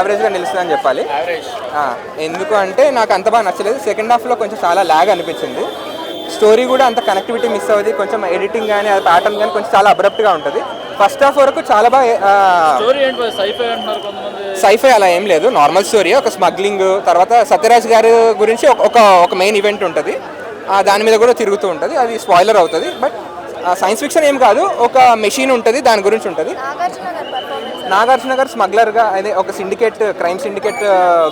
యావరేజ్గా నిలుస్తుందని చెప్పాలి. ఎందుకు అంటే నాకు అంత బాగా నచ్చలేదు. సెకండ్ హాఫ్లో కొంచెం చాలా ల్యాగ్ అనిపించింది. స్టోరీ కూడా అంత కనెక్టివిటీ మిస్ అవుతుంది. కొంచెం ఎడిటింగ్ కానీ అది ప్యాటర్న్ కానీ కొంచెం చాలా అబ్రప్ట్గా ఉంటుంది. ఫస్ట్ హాఫ్ వరకు చాలా బాగా సైఫై అలా ఏం లేదు, నార్మల్ స్టోరీ. ఒక స్మగ్లింగ్, తర్వాత సత్యరాజ్ గారి గురించి ఒక మెయిన్ ఈవెంట్ ఉంటుంది, దాని మీద కూడా తిరుగుతూ ఉంటుంది. అది స్పాయిలర్ అవుతుంది, బట్ సైన్స్ ఫిక్షన్ ఏం కాదు. ఒక మెషిన్ ఉంటుంది, దాని గురించి ఉంటుంది. నాగార్జున గారు స్మగ్లర్గా, అదే ఒక సిండికేట్, క్రైమ్ సిండికేట్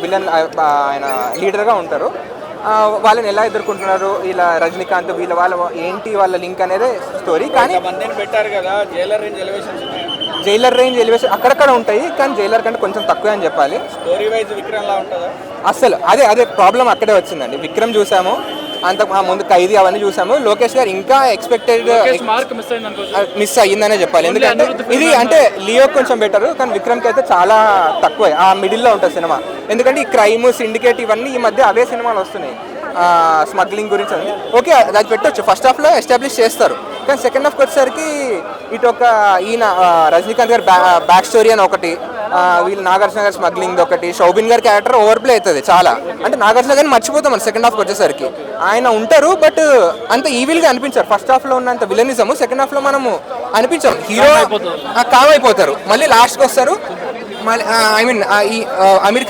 విలన్, ఆయన లీడర్గా ఉంటారు. వాళ్ళని ఎలా ఎదుర్కొంటున్నారు, ఇలా రజనీకాంత్ వాళ్ళ ఏంటి వాళ్ళ లింక్ అనేది స్టోరీ. కానీ పెట్టారు కదా, జైలర్ రేంజ్ ఎలివేషన్ అక్కడక్కడ ఉంటాయి, కానీ జైలర్ కంటే కొంచెం తక్కువే అని చెప్పాలి. స్టోరీ వైజ్ విక్రమ్ లా ఉంటుందా? అసలు అదే ప్రాబ్లం అక్కడే వచ్చిందండి. విక్రమ్ చూసాము, అంత ముందు ఖైదీ అవన్నీ చూసాము. లోకేష్ గారు ఇంకా ఎక్స్పెక్టెడ్ మిస్ అయ్యిందనే చెప్పాలి. ఎందుకంటే ఇది అంటే లియో కొంచెం బెటర్, కానీ విక్రమ్కి అయితే చాలా తక్కువ, ఆ మిడిల్లో ఉంటుంది సినిమా. ఎందుకంటే ఈ క్రైమ్ సిండికేట్ ఇవన్నీ ఈ మధ్య అవే సినిమాలు వస్తున్నాయి. స్మగ్లింగ్ గురించి ఓకే, అది పెట్టవచ్చు. ఫస్ట్ హాఫ్లో ఎస్టాబ్లిష్ చేస్తారు, కానీ సెకండ్ హాఫ్కి వచ్చేసరికి ఇటు ఒక ఈయన రజనీకాంత్ గారి బ్యాక్ స్టోరీ అని ఒకటి, వీళ్ళు నాగార్జున గారి స్మగ్లింగ్ ఒకటి, శోభిన్ గారి క్యారెక్టర్ ఓవర్ప్లే అవుతుంది చాలా. అంటే నాగార్జున గారిని మర్చిపోతాం మనం సెకండ్ హాఫ్కి వచ్చేసరికి. ఆయన ఉంటారు, బట్ అంత ఈవిల్గా అనిపించారు. ఫస్ట్ హాఫ్లో ఉన్నంత విలనిజము సెకండ్ హాఫ్లో మనము అనిపించాం. హీరో కామ్ అయిపోతారు, మళ్ళీ లాస్ట్కి వస్తారు. మళ్ళీ ఐ మీన్ ఈ అమీర్